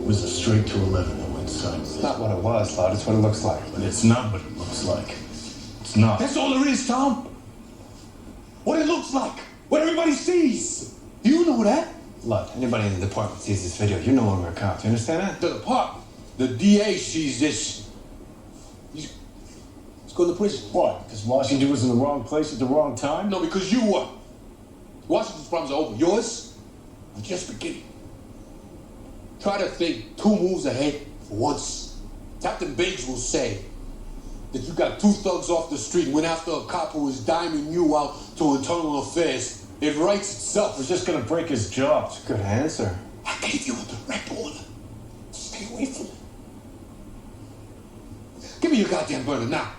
It was a straight to 11 that went sideways. It's not what it was, Lud. It's what it looks like. But it's not what it looks like. It's not. That's all there is, Tom. What it looks like. What everybody sees. You know that. Lud, anybody in the department sees this video, you no longer a cop. Do you understand that? The department. The DA sees this. He's going to prison. Why? Because Washington was in the wrong place at the wrong time? No, because you were. Washington's problems are over. Yours are just beginning. Try to think 2 moves ahead for once. Captain Biggs will say that you got 2 thugs off the street and went after a cop who was diming you out to internal affairs. It writes itself. We're just gonna break his jaw. It's a good answer. I gave you a direct order. Stay away from him. Give me your goddamn burner now.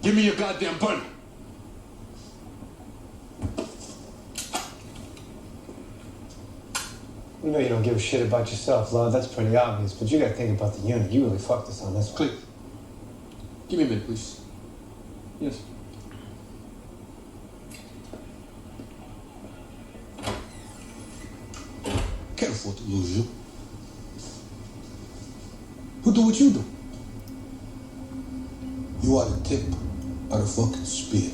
Give me your goddamn burner. We know you don't give a shit about yourself, Lud. That's pretty obvious. But you gotta think about the unit. You really fucked us on this one. Click. Give me a minute, please. Yes. Can't afford to lose you. Who do what you do? You are the tip of the fucking spear.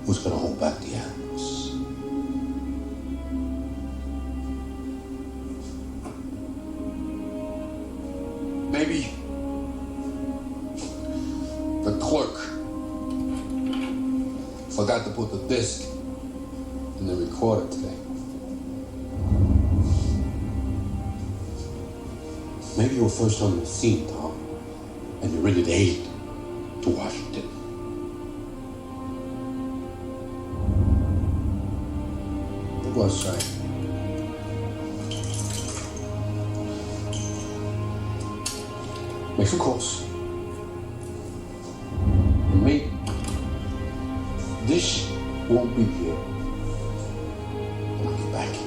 Who's gonna hold back the animals? Maybe the clerk forgot to put the disc in the recorder today. Maybe you were first on the scene, Tom, and you rendered aid to Washington. We'll go outside. Make some calls. And maybe this won't be here when I get back.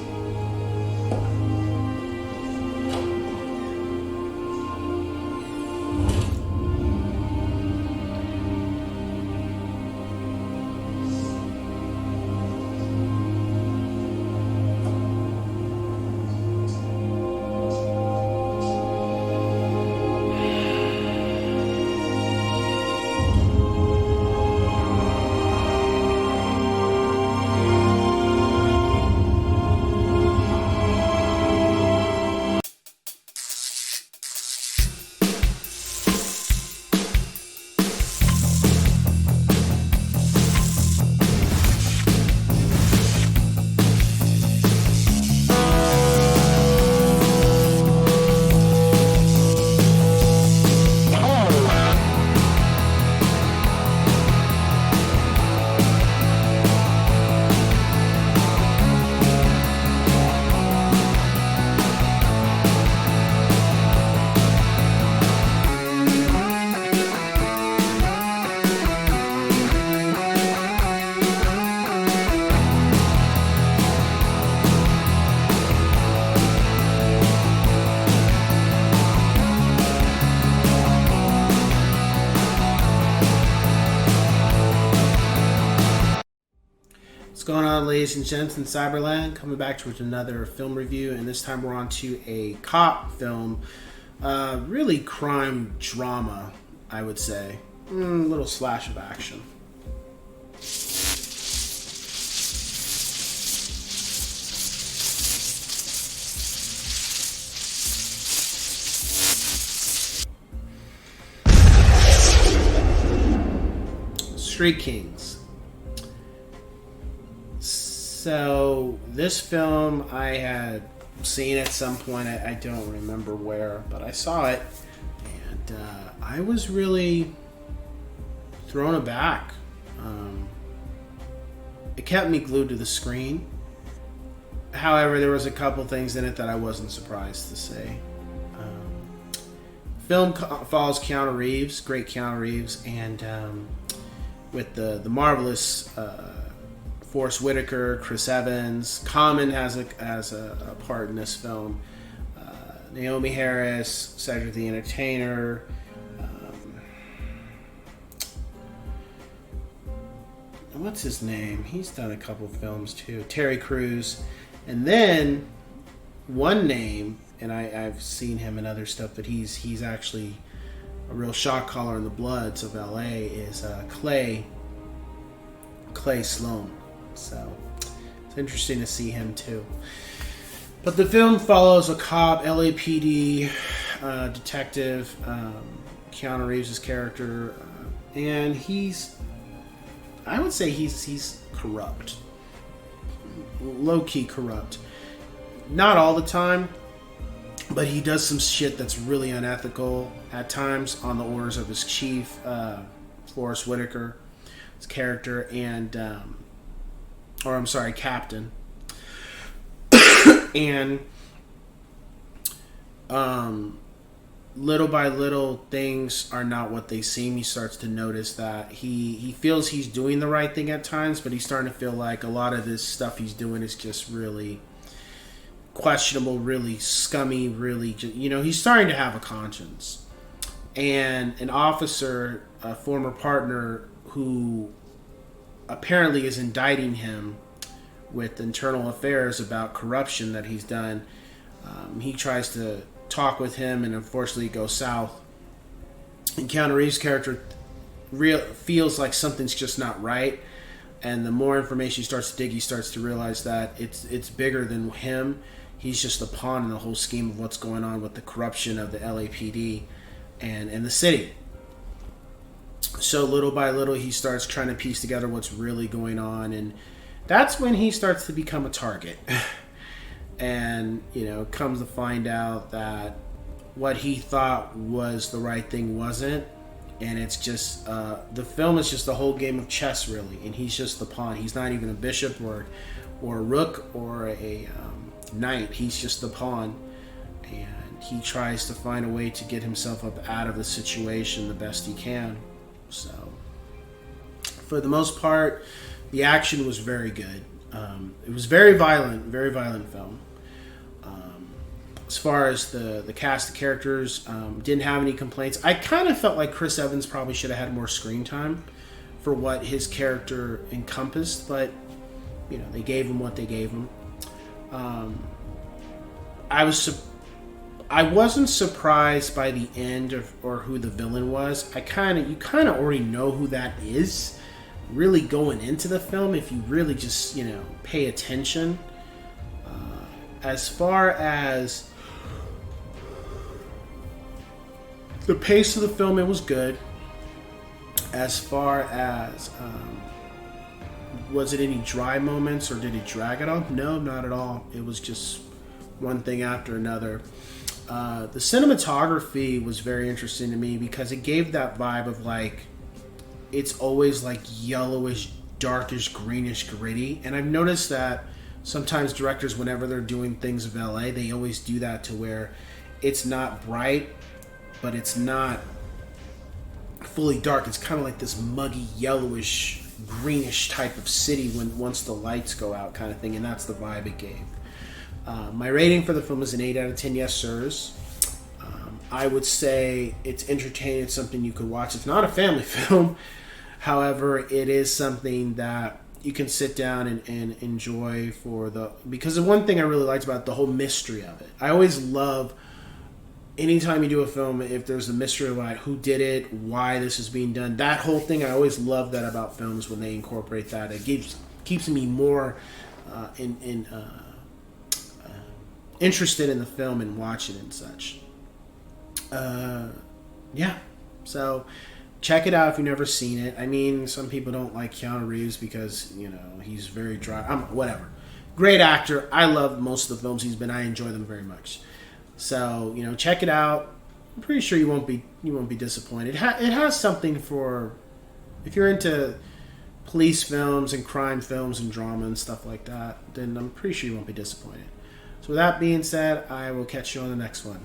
What's going on, ladies and gents in Cyberland? Coming back to another film review, and this time we're on to a cop film. Really crime drama, I would say. Little slash of action. Street Kings. So this film I had seen at some point. I don't remember where, but I saw it, and I was really thrown aback. It kept me glued to the screen. However, there was a couple things in it that I wasn't surprised to see. Film follows Keanu Reeves, great Keanu Reeves, and with the marvelous Forrest Whitaker, Chris Evans. Common has a part in this film. Naomi Harris, Cedric the Entertainer. What's his name? He's done a couple films too. Terry Crews. And then one name, and I've seen him in other stuff, but he's actually a real shot caller in the Bloods of LA, is Clay Sloan. So it's interesting to see him too. But the film follows a cop, LAPD detective, Keanu Reeves' character, and I would say he's corrupt. Low-key corrupt. Not all the time, but he does some shit that's really unethical at times on the orders of his chief, Forrest Whitaker, his character, and captain. And little by little, things are not what they seem. He starts to notice that he feels he's doing the right thing at times, but he's starting to feel like a lot of this stuff he's doing is just really questionable, really scummy, really, he's starting to have a conscience. And an officer, a former partner, who apparently is indicting him with internal affairs about corruption that he's done, he tries to talk with him, and unfortunately it goes south. And Keanu Reeves' character feels like something's just not right, and the more information he starts to dig, he starts to realize that it's bigger than him. He's just a pawn in the whole scheme of what's going on with the corruption of the LAPD and the city. So little by little, he starts trying to piece together what's really going on, and that's when he starts to become a target. And, comes to find out that what he thought was the right thing wasn't. And it's just, the film is just a whole game of chess, really. And he's just the pawn. He's not even a bishop or a rook or a knight. He's just the pawn. And he tries to find a way to get himself up out of the situation the best he can. So, for the most part, the action was very good. It was very violent film. As far as the cast of characters, didn't have any complaints. I kind of felt like Chris Evans probably should have had more screen time for what his character encompassed, but they gave him what they gave him. I wasn't surprised by the end or who the villain was. You kind of already know who that is, really going into the film, if you really just pay attention. As far as the pace of the film, it was good. As far as was it any dry moments or did it drag it on? No, not at all. It was just one thing after another. The cinematography was very interesting to me because it gave that vibe of like, it's always like yellowish, darkish, greenish, gritty. And I've noticed that sometimes directors, whenever they're doing things of LA, they always do that to where it's not bright, but it's not fully dark. It's kind of like this muggy, yellowish, greenish type of city once the lights go out kind of thing, and that's the vibe it gave. My rating for the film is an 8 out of 10 yes sirs. I would say it's entertaining. It's something you could watch. It's not a family film. However, it is something that you can sit down and enjoy because the one thing I really liked about the whole mystery of it. I always love anytime you do a film, if there's a mystery about who did it, why this is being done, that whole thing, I always love that about films when they incorporate that. It keeps me more interested in the film and watch it and such. Yeah. So check it out if you've never seen it. I mean, some people don't like Keanu Reeves because, he's very dry. Whatever. Great actor. I love most of the films he's been. I enjoy them very much. So, check it out. I'm pretty sure you won't be disappointed. It has something for if you're into police films and crime films and drama and stuff like that, then I'm pretty sure you won't be disappointed. So with that being said, I will catch you on the next one.